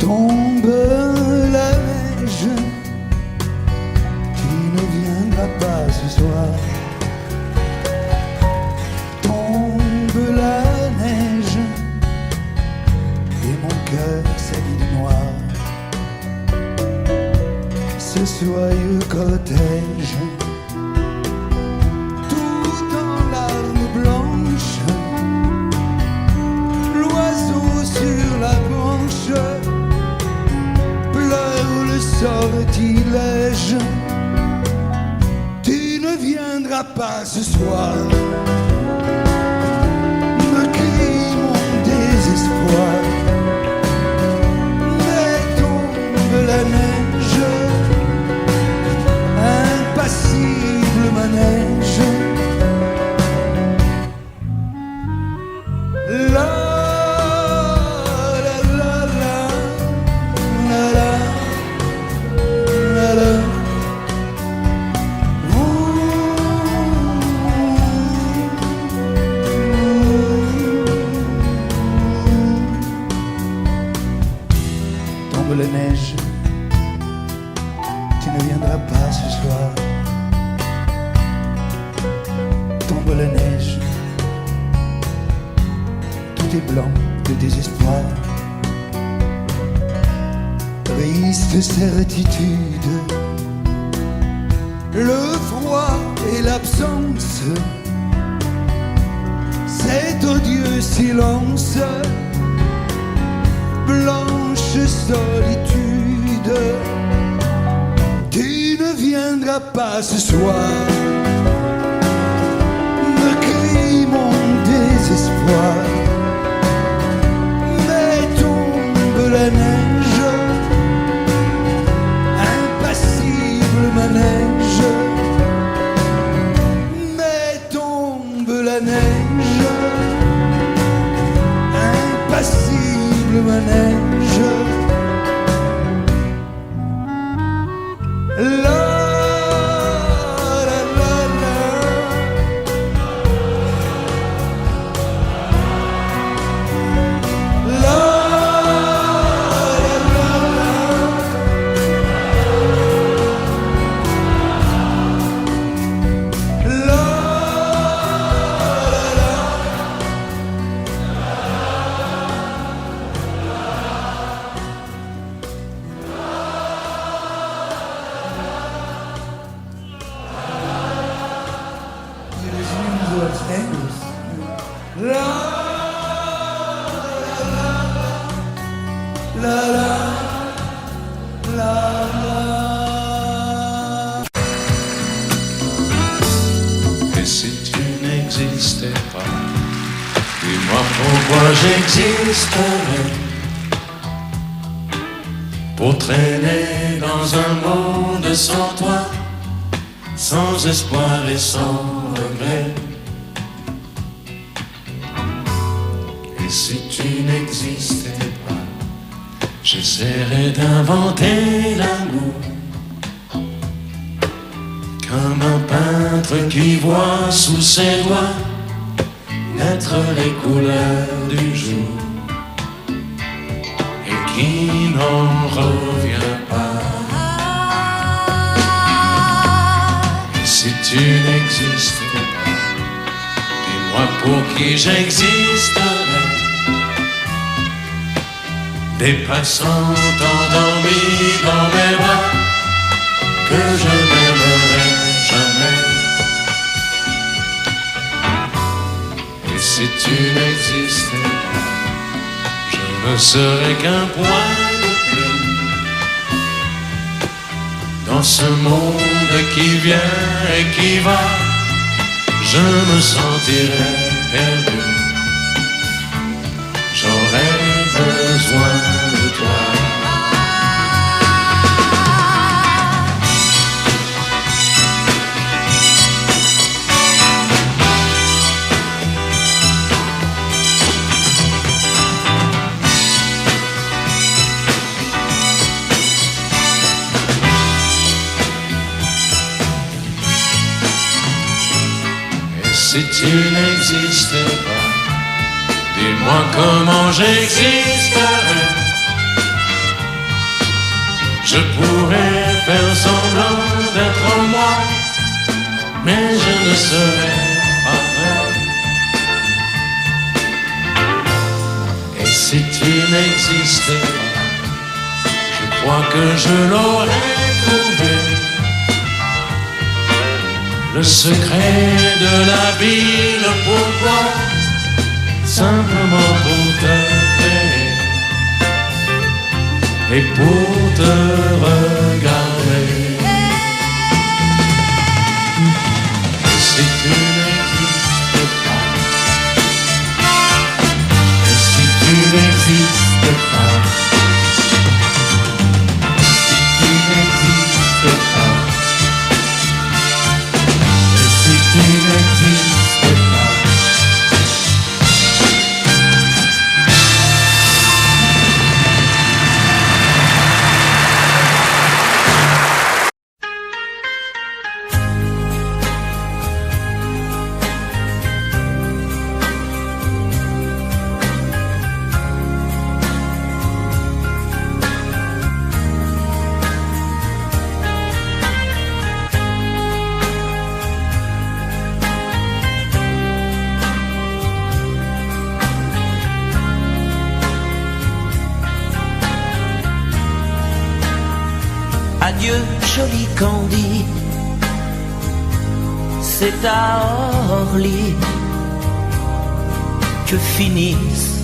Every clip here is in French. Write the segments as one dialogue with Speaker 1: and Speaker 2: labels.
Speaker 1: tombe la neige, tu ne viendras pas ce soir. Tombe la neige et mon cœur s'habille de noir. Ce soyeux cortège, tout en larmes blanches, l'oiseau sur la branche pleure le sortilège. Tu ne viendras pas ce soir, me crie mon désespoir. Mais tombe la neige, impassible manège. La la la la la la la la. Tombe la neige, tu ne viendras pas ce soir. Tombe la neige, tout est blanc de désespoir. Triste certitude, le froid et l'absence, cet odieux silence, blanche solitude. Tu ne viendras pas ce soir, me crie mon désespoir. Mais tombe la neige, impassible manège. Mais tombe la neige, impassible manège. La la la la. La la la la. La la la la la.
Speaker 2: Et si tu n'existais pas, dis-moi pourquoi j'existerais. Pour traîner dans un monde sans toi, sans espoir et sans regret. Et si tu n'existais pas, j'essaierais d'inventer l'amour, comme un peintre qui voit sous ses doigts naître les couleurs du jour et qui n'en revient pas. Et si tu n'existais pas, dis-moi pour qui j'existerais. Des passants endormis dans mes bras que je n'aimerai jamais. Et si tu n'existais pas, je ne serais qu'un point de plus dans ce monde qui vient et qui va. Je me sentirais perdu, j'aurais besoin de toi. Si tu n'existais pas, dis-moi comment j'existerais. Je pourrais faire semblant d'être moi, mais je ne serais pas vrai. Et si tu n'existais pas, je crois que je l'aurais trouvé. Le secret de la vie, le pourquoi, simplement pour te créer et pour te regarder. Et si tu n'existes pas, et si tu n'existes pas, si tu n'existes pas, et si tu n'existes pas.
Speaker 3: Adieu, joli Candy, c'est à Orly que finissent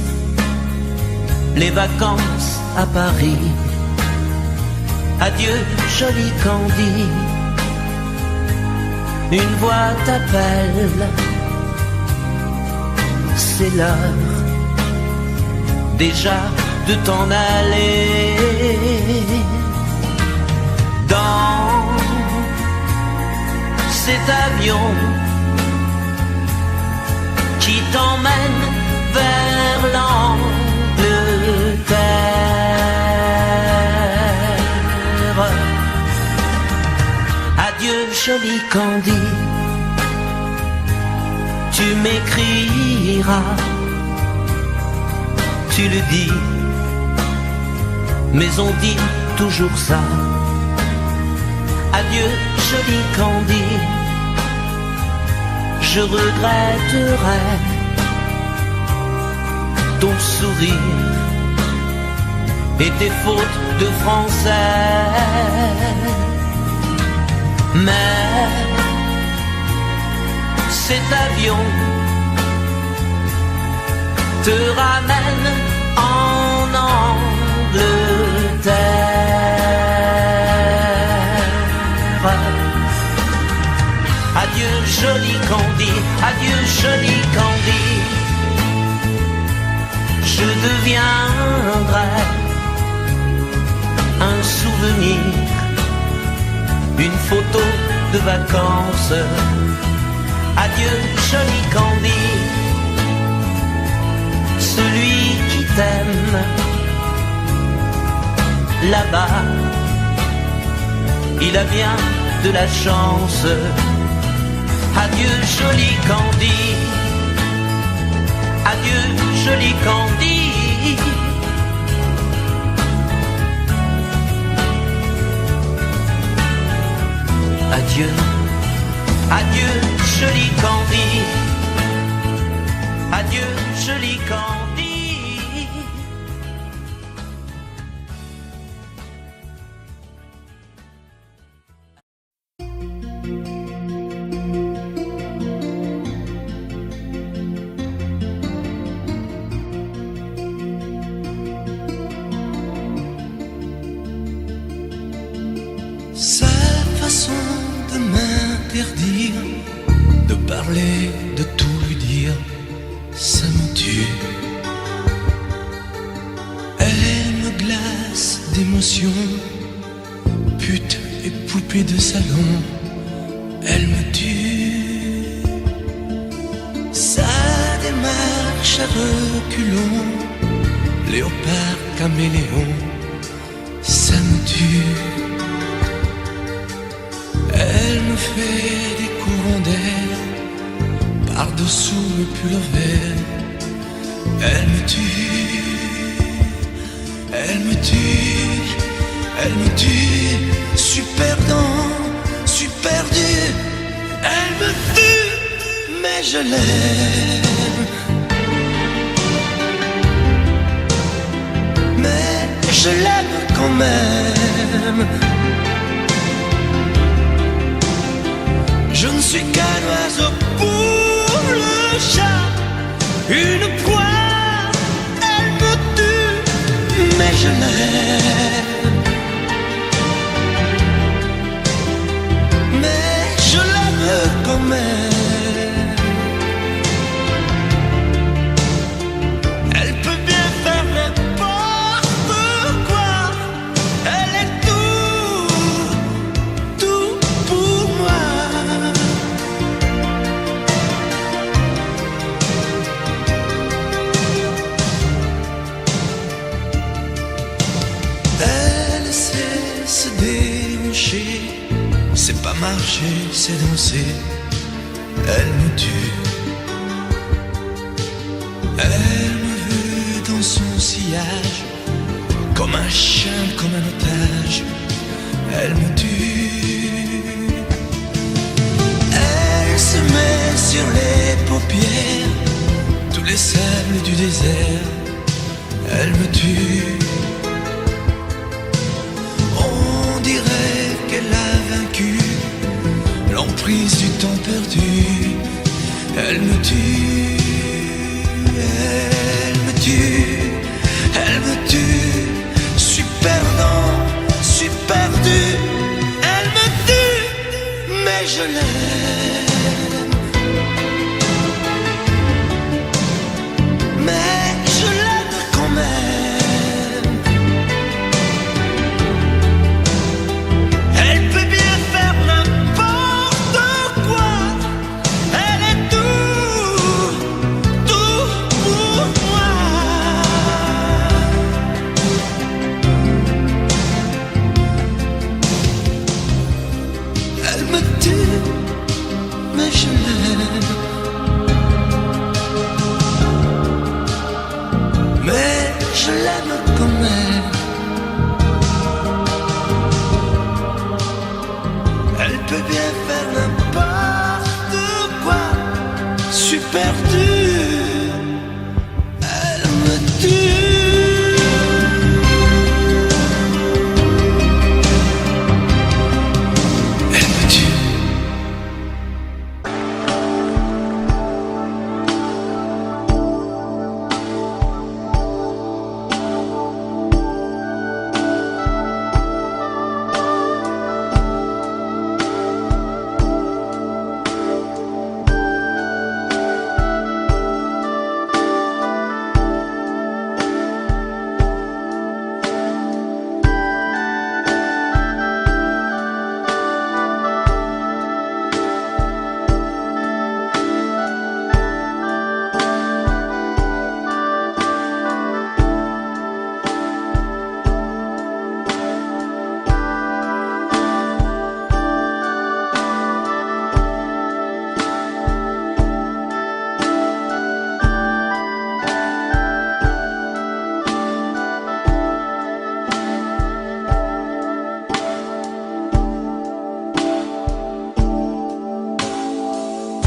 Speaker 3: les vacances à Paris. Adieu, joli Candy, une voix t'appelle, c'est l'heure déjà de t'en aller. Dans cet avion qui t'emmène vers l'Angleterre. Adieu, joli Candy, tu m'écriras, tu le dis, mais on dit toujours ça. Adieu, joli Candy, je regretterai ton sourire et tes fautes de français. Mais cet avion te ramène en Angleterre. Adieu, joli Candy, adieu, joli Candy, je deviendrai un souvenir, une photo de vacances. Adieu, joli Candy, celui qui t'aime là-bas, il a bien de la chance. Adieu, joli Candy, adieu, joli Candy. Adieu, adieu, joli Candy, adieu, joli Candy.
Speaker 1: Sa façon de m'interdire de parler, de tout lui dire, ça me tue. Elle me glace d'émotion, pute et poupée de salon, elle me tue. Sa démarche à reculons, léopard caméléon, ça me tue. Elle me fait des courants d'air par-dessous le pull vert. Elle me tue, elle me tue, Elle me tue, suis perdant, suis perdu. Elle me tue, mais je l'aime. Mais je l'aime quand même. Je ne suis qu'un oiseau pour le chat, une proie, elle me tue, mais je l'aime. Mais je l'aime quand même. Elle peut bien faire n'importe quoi, elle est tout pour moi. Elle sait se déhancher, c'est pas marcher, c'est danser. Elle me tue. Elle me veut dans son sillage, comme un chien, comme un otage. Elle me tue. Elle se met sur les paupières tous les sables du désert. Elle me tue. On dirait qu'elle a vaincu l'emprise du temps perdu. Elle me tue, elle me tue, elle me tue. Suis perdant, suis perdu. Elle me tue, mais je l'aime. Mais je l'aime quand même. Elle peut bien faire n'importe quoi. Elle est tout pour moi. Elle me tue, mais je l'aime. Mais je l'aime quand même. Elle peut bien faire n'importe quoi. Suis perdu. Elle me tue. Elle me tue.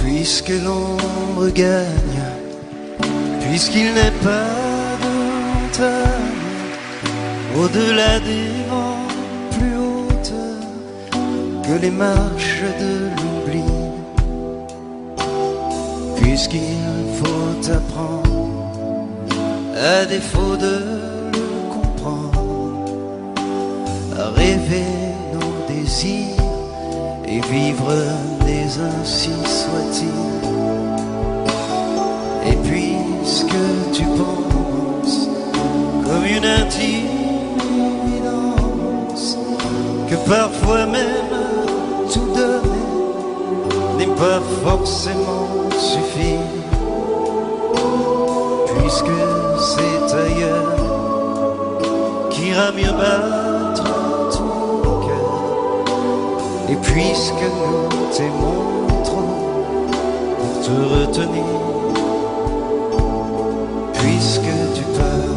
Speaker 4: Puisque l'ombre gagne, puisqu'il n'est pas de montagne au-delà des vents plus hautes que les marches de l'oubli, puisqu'il faut apprendre, à défaut de le comprendre, à rêver nos désirs et vivre des ainsi soit-il. Et puisque tu penses comme une intime évidence que parfois même tout donner n'est pas forcément suffire, puisque c'est ailleurs qu'ira mieux battre ton cœur, et puisque nous t'aimons trop pour te retenir, puisque tu pars,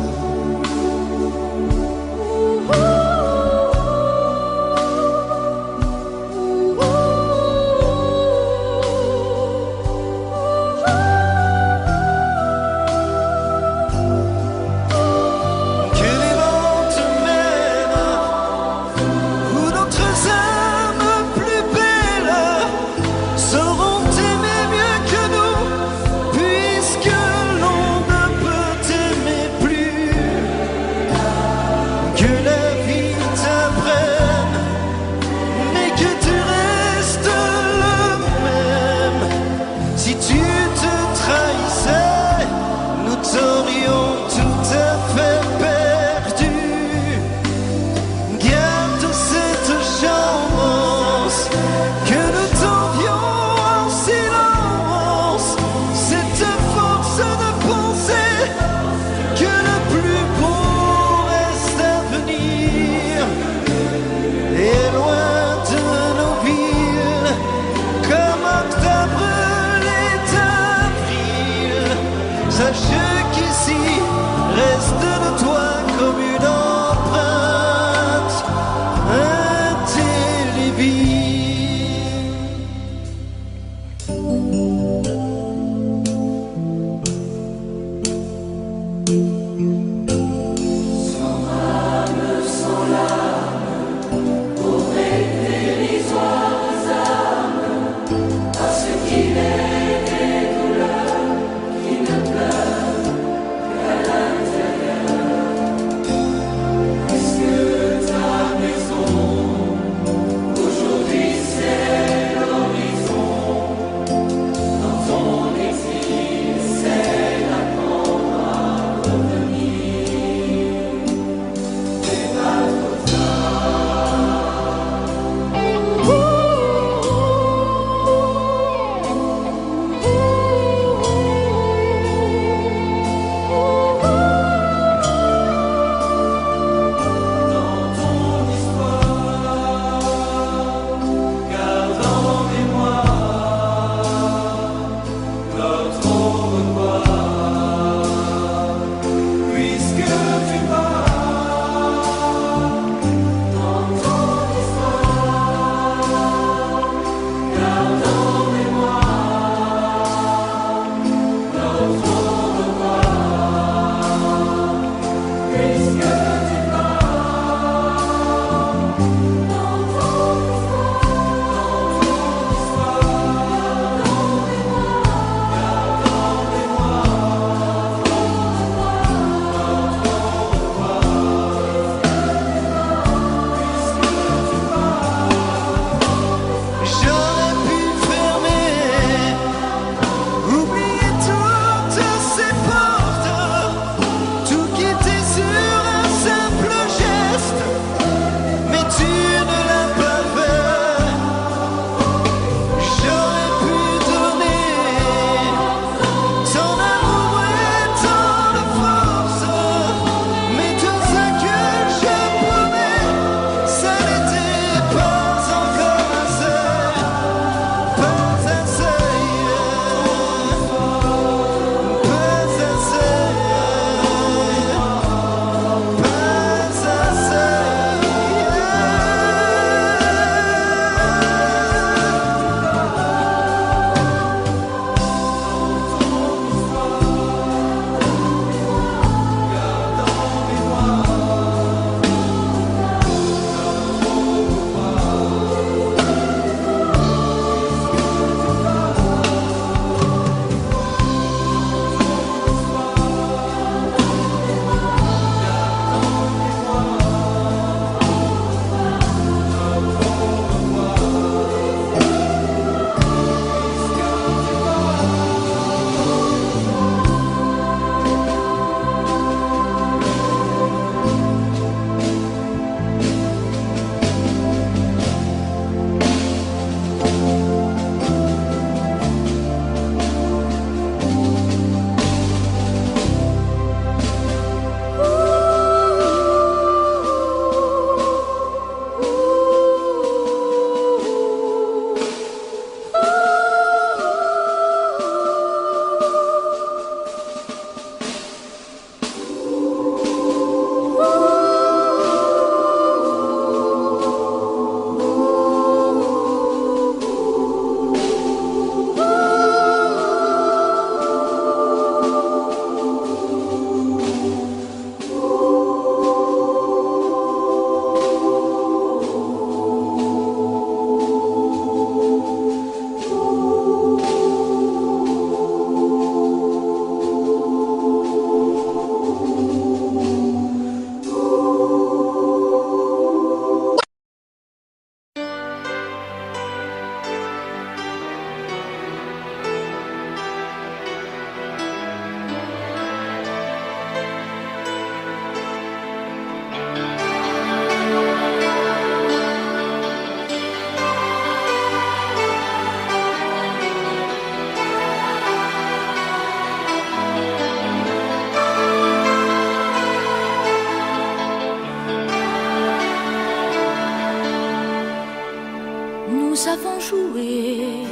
Speaker 5: avons joué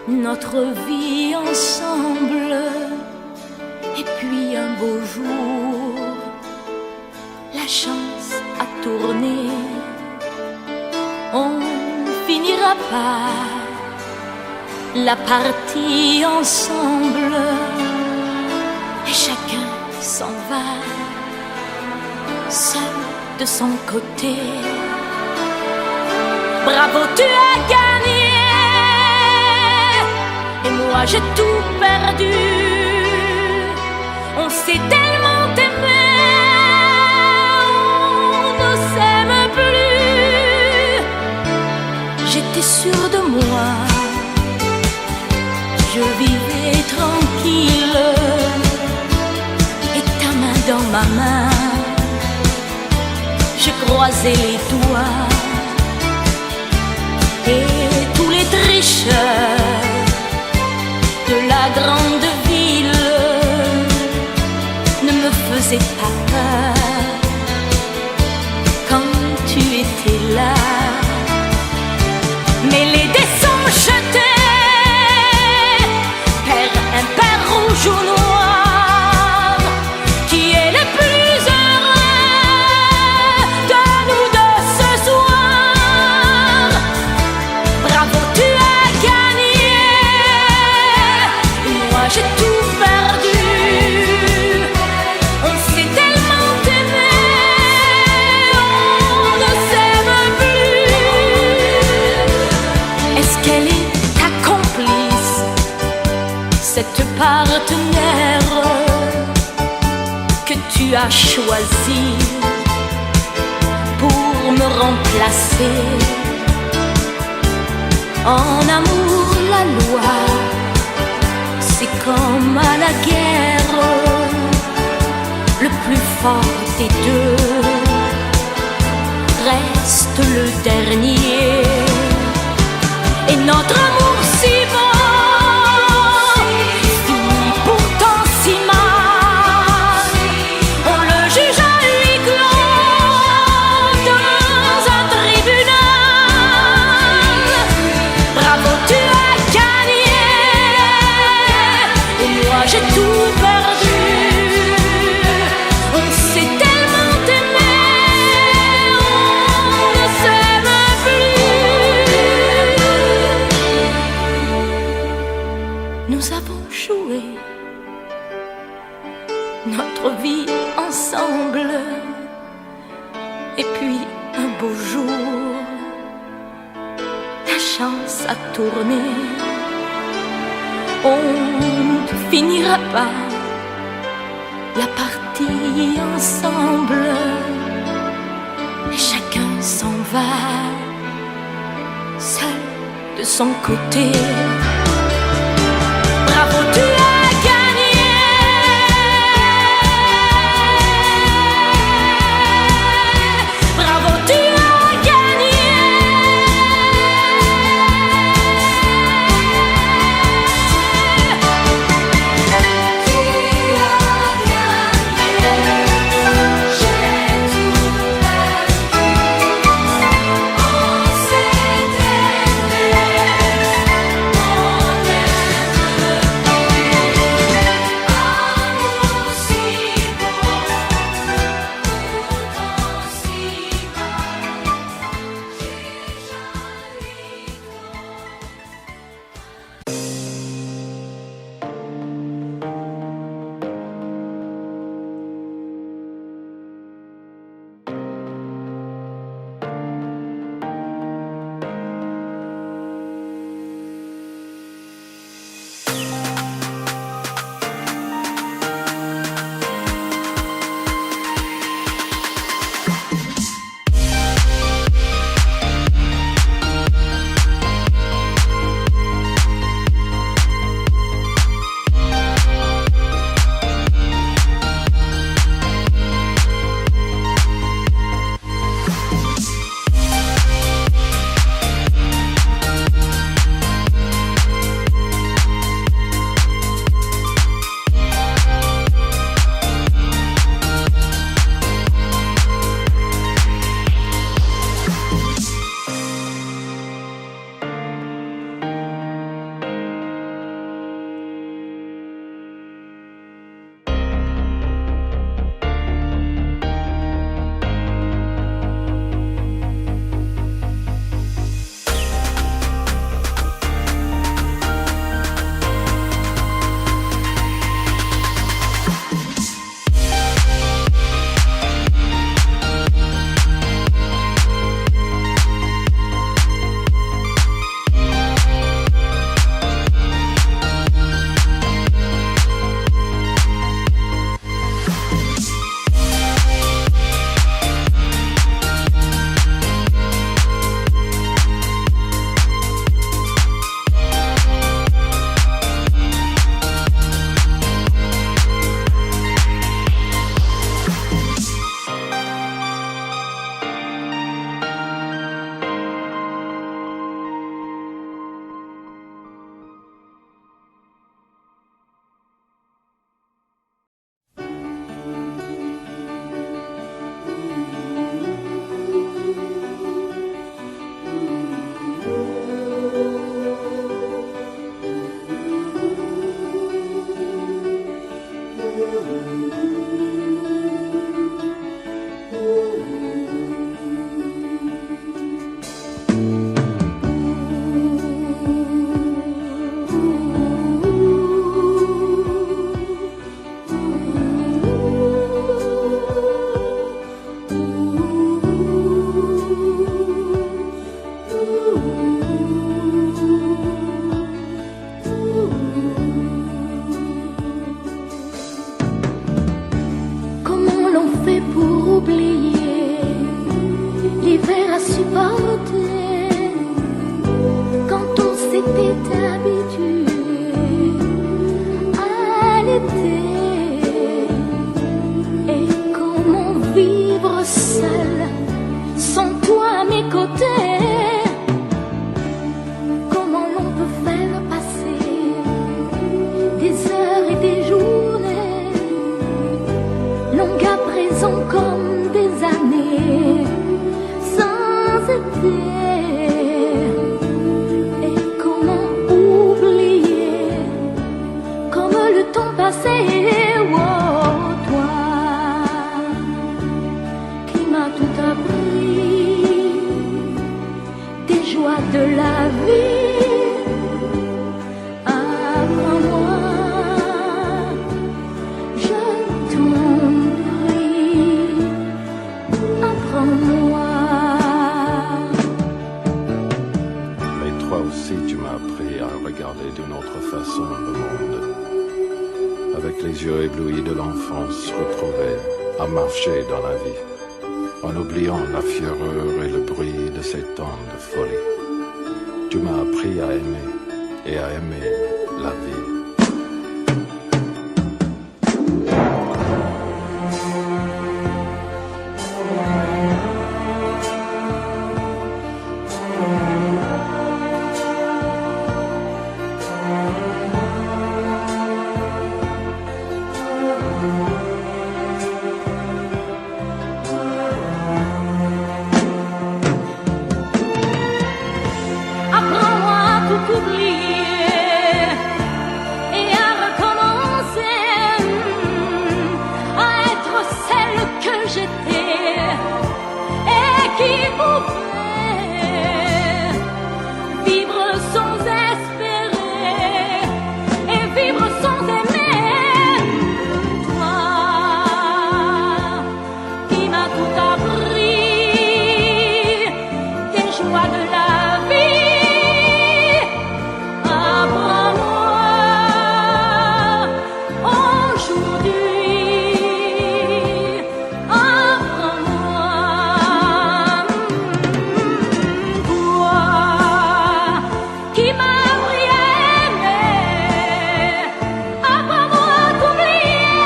Speaker 5: notre vie ensemble. Et puis un beau jour, la chance a tourné. On finira par la partie ensemble. Et chacun s'en va, seul de son côté. Bravo, tu as gagné. Et moi j'ai tout perdu. On s'est tellement aimé, on ne s'aime plus. J'étais sûre de moi, je vivais tranquille. Et ta main dans ma main, je croisais les doigts. Et tous les tricheurs de la grande ville ne me faisaient pas peur quand tu étais là. Mais les dés sont jetés, père impair, rouge ou noir. Qui est le plus heureux de nous deux ce soir? Bravo, tu as gagné. Et moi j'ai tout perdu. On s'est tellement aimé, on ne s'aime plus. Est-ce qu'elle est ta complice, cette partenaire que tu as choisi pour me remplacer? En amour, la loi, c'est comme à la guerre. Le plus fort des deux reste le dernier. Et notre amour si beau finit pourtant si mal. On le juge à huis clos dans un tribunal. Bravo, tu as gagné. Et moi j'ai tout perdu. On s'est tellement aimé, on ne s'aime plus. Nous avons joué notre vie ensemble. Et puis un beau jour, la chance a tourné. On ne finira pas la partie ensemble. Et chacun s'en va, seul de son côté. Bravo, tu as gagné. Bravo, tu as gagné. et comment oublier comme le temps passé. Oh, toi qui m'as tout appris des joies de la vie, apprends-moi, je t'en prie, apprends-moi.
Speaker 6: Mais toi aussi tu m'as appris à regarder d'une autre façon le monde, avec les yeux éblouis de l'enfance retrouvée, à marcher dans la vie, en oubliant la fureur et le bruit de ces temps de folie. Tu m'as appris à aimer et à aimer la vie.
Speaker 5: Apprends-moi à tout oublier et à recommencer, à être celle que j'étais et qui pouvait vivre sans espérer et vivre sans aimer. Toi qui m'as tout appris des joies de la vie, apprends-moi aujourd'hui, apprends-moi, toi qui m'as appris à aimer, apprends-moi à t'oublier,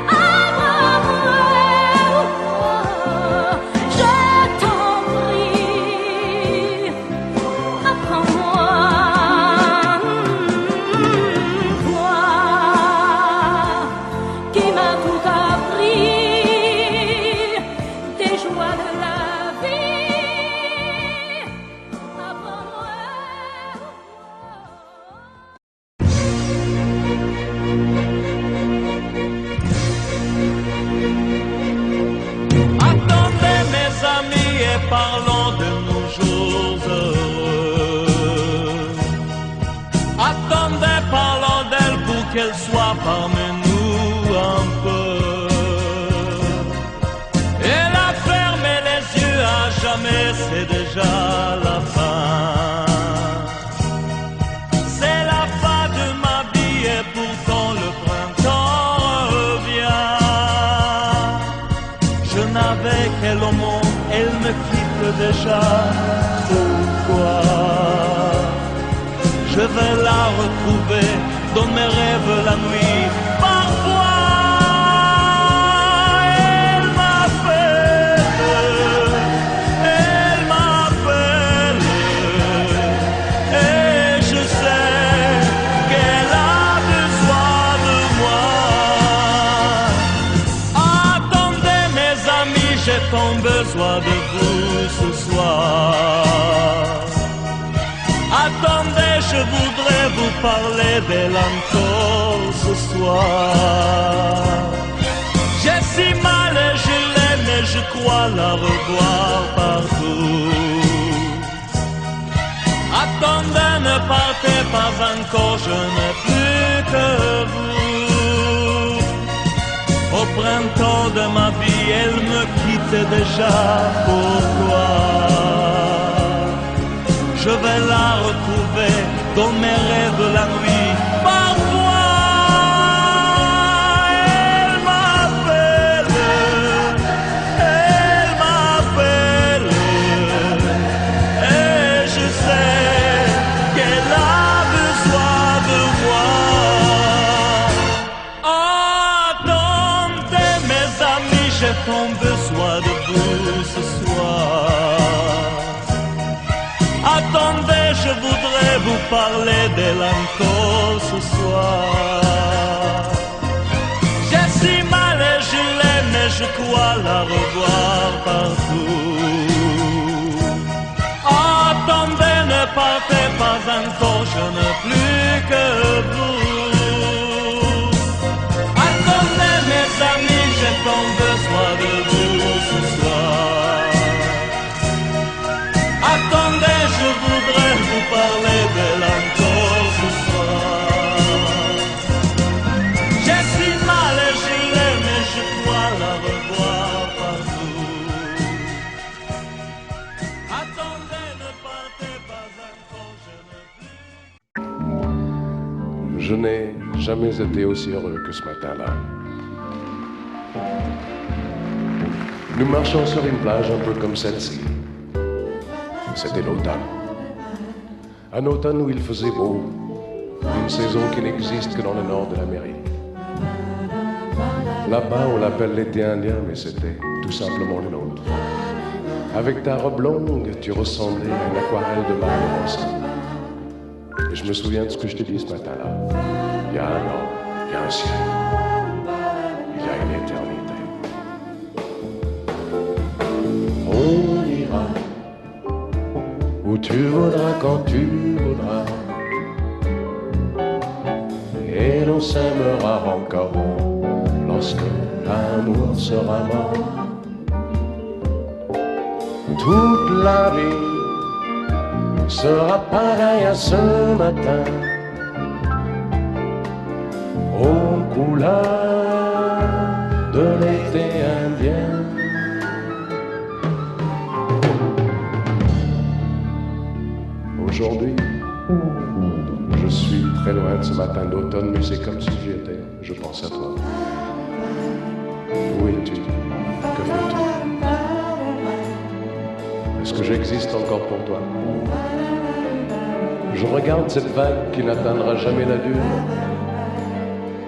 Speaker 5: apprends-moi, je t'en prie, apprends-moi, toi qui m'as tout appris des joies de la vie, apprends-moi.
Speaker 1: Attendez mes amis et parlons de nos jours heureux. Attendez, parlons d'elle pour qu'elle soit parmi nous un peu. Elle a fermé les yeux à jamais, c'est déjà la fin. C'est la fin de ma vie et pourtant le printemps revient. Je n'avais qu'elle au monde, elle me quitte déjà. Pourquoi? Je vais la retrouver dans mes rêves la nuit. Parfois, elle m'appelle, et je sais qu'elle a besoin de moi. Attendez mes amis, j'ai tant besoin de vous ce soir. Attendez, je voudrais vous parler d'elle encore ce soir. J'ai si mal et je l'aime et je crois la revoir partout. Attendez, ne partez pas encore, je n'ai plus que vous. Au printemps de ma vie, elle me quitte déjà. Pourquoi? Je vais la retrouver dans mes rêves la nuit. Parfois, elle m'appelle, et je sais qu'elle a besoin de moi. Attendez mes amis, j'ai tant besoin de vous ce soir. Attendez, je voudrais vous parler d'elle encore ce soir. J'ai si mal et je l'aime et je crois la revoir partout. Attendez, ne partez pas encore, je n'ai plus que vous. Attendez mes amis, j'ai tant besoin de vous ce soir. Attendez, je voudrais vous parler d'elle encore ce soir. J'ai si mal et je l'aime, mais je crois la revoir partout. Attendez, ne partez pas encore, je n'ai plus.
Speaker 7: Je n'ai jamais été aussi heureux que ce matin-là. Nous marchions sur une plage un peu comme celle-ci. C'était l'automne. Un automne où il faisait beau, une saison qui n'existe que dans le nord de l'Amérique. Là-bas, on l'appelle l'été indien, mais c'était tout simplement le nôtre. Avec ta robe longue, tu ressemblais à une aquarelle de Mario Rossi. Et je me souviens de ce que je t'ai dit ce matin-là. Il y a un an, il y a un siècle, il y a une éternité. On ira où tu voudras, quand tu voudras, et l'on s'aimera encore lorsque l'amour sera mort. Toute la vie sera pareille à ce matin, aux couleurs de l'été indien. Aujourd'hui, je suis très loin de ce matin d'automne, mais c'est comme si j'y étais. Je pense à toi. Où es-tu? Que fais-tu? Est-ce que j'existe encore pour toi? Je regarde cette vague qui n'atteindra jamais la dune.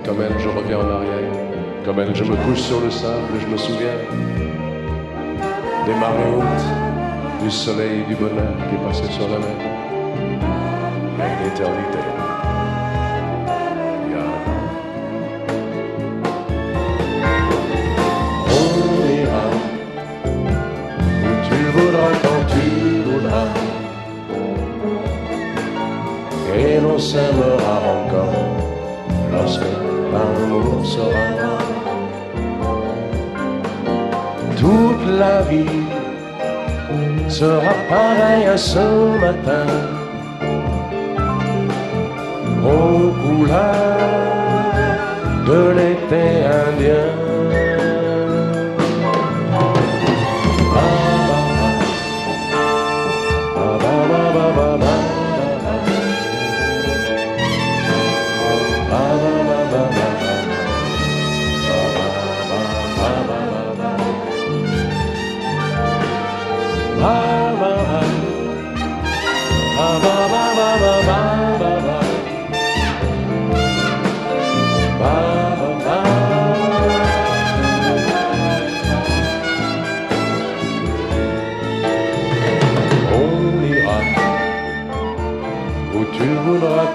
Speaker 7: Comme elle, je reviens en arrière. Comme elle, je me couche sur le sable et je me souviens des marées hautes, du soleil et du bonheur qui passaient sur la mer. Il y a une éternité. Il y a un an. On ira où tu voudras, quand tu voudras, et l'on s'aimera encore lorsque l'amour sera mort. Toute la vie sera pareille à ce matin, aux couleurs de l'été indien.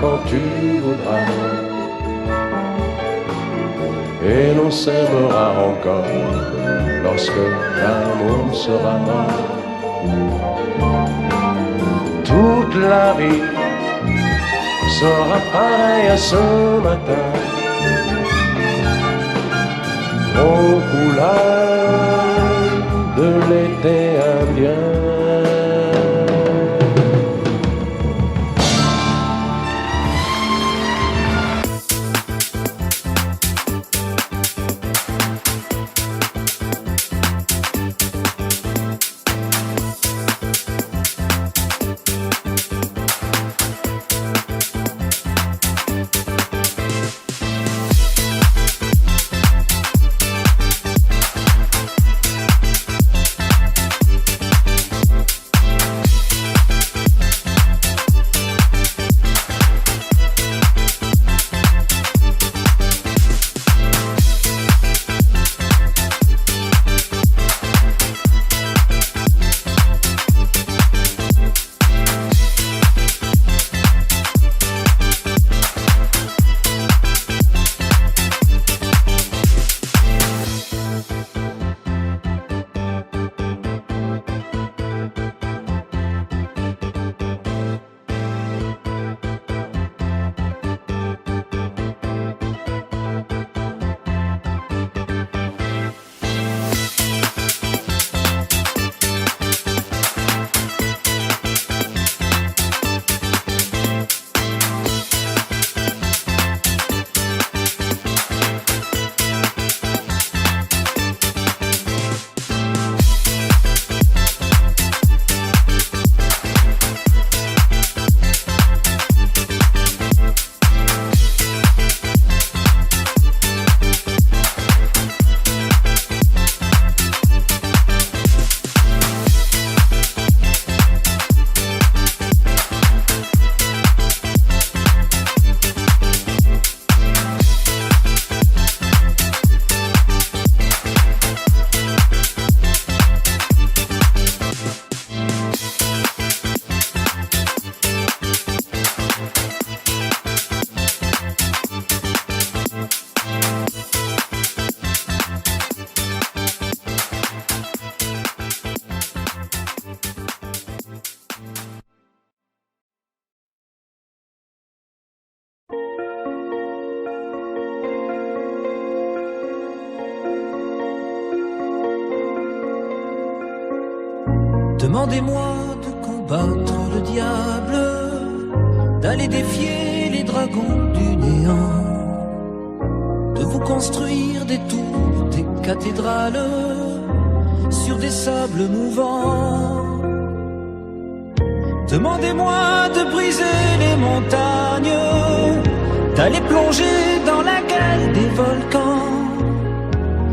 Speaker 7: Quand tu voudras, et l'on s'aimera encore lorsque l'amour sera mort. Toute la vie sera pareille à ce matin, aux couleurs de l'été indien.
Speaker 8: Demandez-moi de combattre le diable, d'aller défier les dragons du néant, de vous construire des tours, des cathédrales sur des sables mouvants. Demandez-moi de briser les montagnes, d'aller plonger dans la gueule des volcans.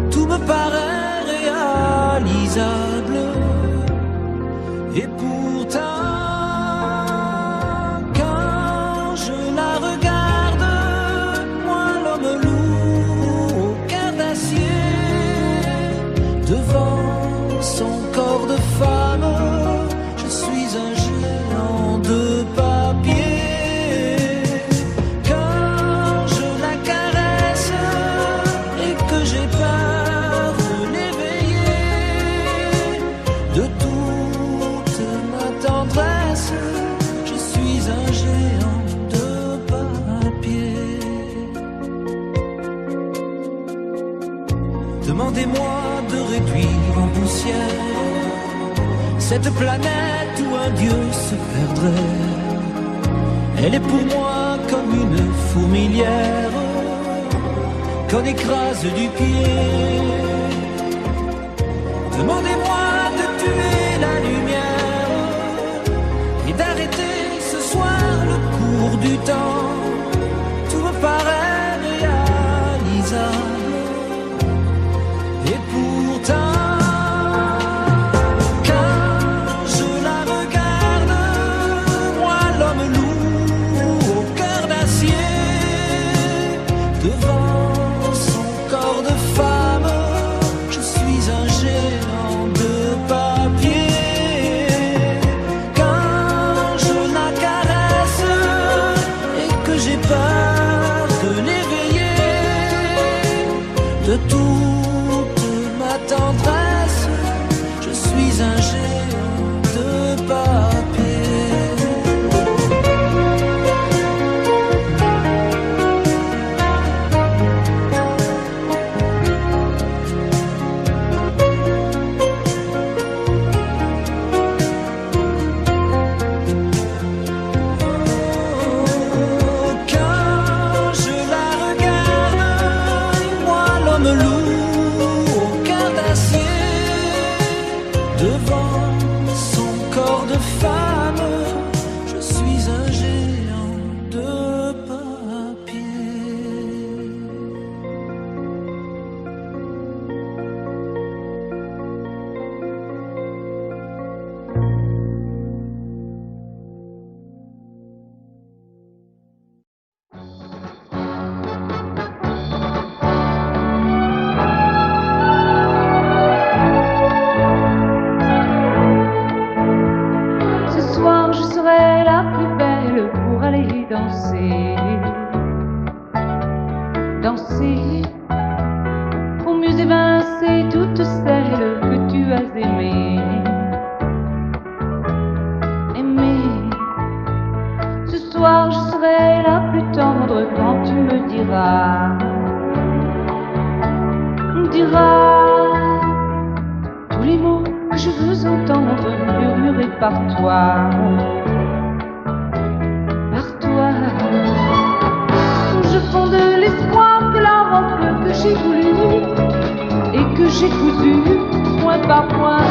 Speaker 8: Tout me paraît réalisable. Et pourtant, quand je la regarde, moi l'homme lourd au cœur d'acier, devant son corps de femme, je suis un géant de papier. Quand je la caresse et que j'ai peur de l'éveiller, de toute ma tendresse, je suis un géant de papier. Demandez-moi de réduire en poussière cette planète où un dieu se perdrait. Elle est pour moi comme une fourmilière qu'on écrase du pied. Demandez-moi de tuer la lumière et d'arrêter ce soir le cours du temps. Tout me paraît réalisable. Et pourtant, de toute ma tendresse, je suis un géant de papier.
Speaker 9: Danser pour mieux évincer toutes celles que tu as aimées. Aimer, ce soir je serai la plus tendre quand tu me diras tous les mots que je veux entendre murmurés par toi. Je fonde l'espoir que la robe que j'ai voulue et que j'ai cousue point par point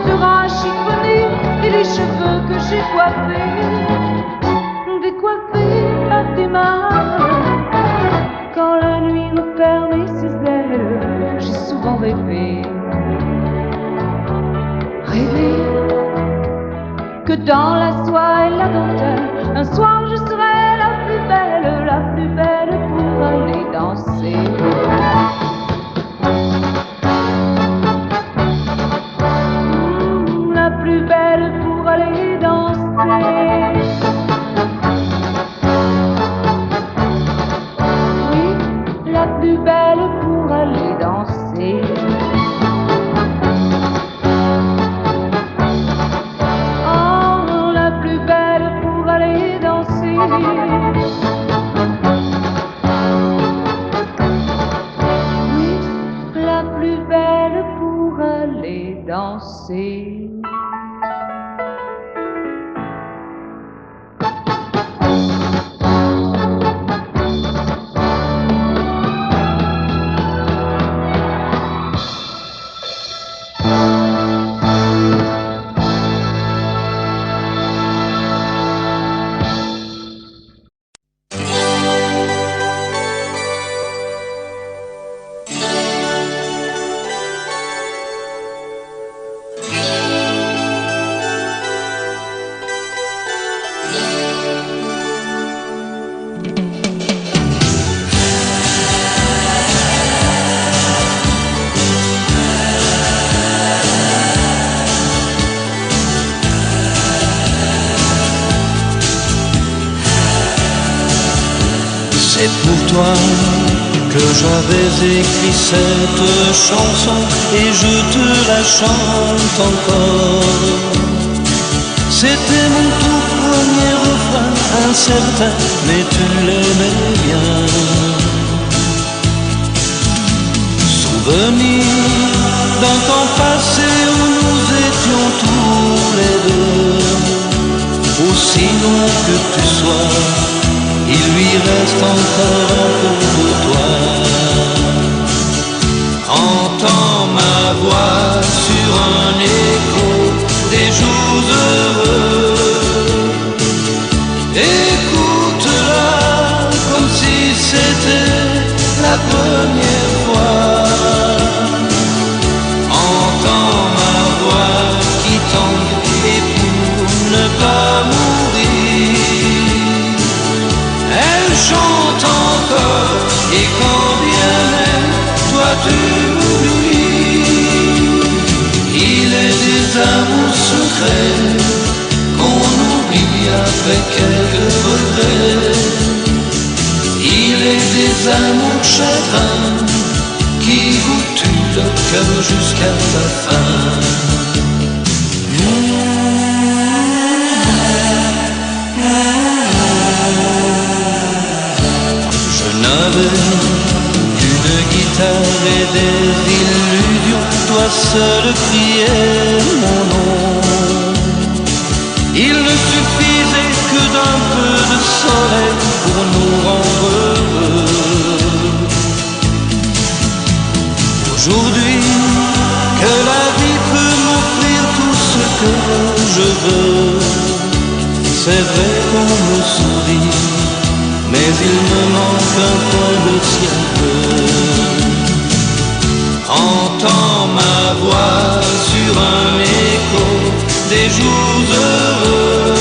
Speaker 9: sera chiffonnée, et les cheveux que j'ai coiffés décoiffés par tes mains. Quand la nuit me ferme ses ailes, j'ai souvent rêvé que dans la soie et la dentelle, un soir je serai la plus belle pour aller danser. La plus belle pour aller danser. Oui, la plus belle pour aller danser. Oh, la plus belle pour aller danser. danser.
Speaker 8: C'est pour toi que j'avais écrit cette chanson et je te la chante encore. C'était mon tout premier refrain, incertain, mais tu l'aimais bien. Souvenir d'un temps passé où nous étions tous les deux, aussi loin que tu sois. Il lui reste encore un peu de toi. Entends ma voix sur un écho des jours heureux. Écoute-la comme si c'était la première fois. Entends ma voix qui tangue et pour ne pas mourir, elle chante encore, et quand bien même toi tu m'oublies, il est des amours secrets qu'on oublie après quelques regrets. Il est des amours chagrins qui vous tuent le cœur jusqu'à la fin. Une guitare et des illusions, toi seul criais mon nom. Il ne suffisait que d'un peu de soleil pour nous rendre heureux. Aujourd'hui, que la vie peut m'offrir tout ce que je veux, c'est vrai qu'on me sourit, mais il me manque un coin de ciel bleu. Entends ma voix sur un écho des jours heureux.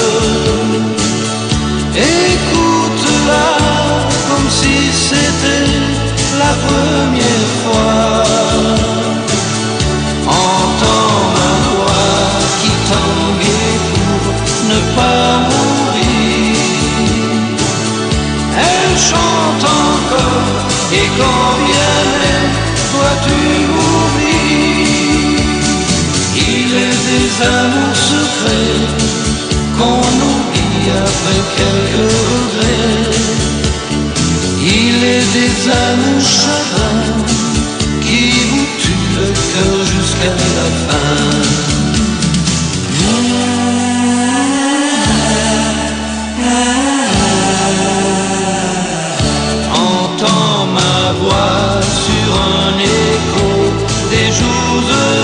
Speaker 8: Écoute-la comme si c'était la première fois. Entends ma voix qui tangue pour ne pas mourir. Elle chante encore, et quand bien même toi tu m'oublies, il est des amours secrets qu'on oublie après quelques regrets. Il est des amours chagrins qui vous tuent le cœur jusqu'à la fin. Entends ma voix sur un écho des jours heureux.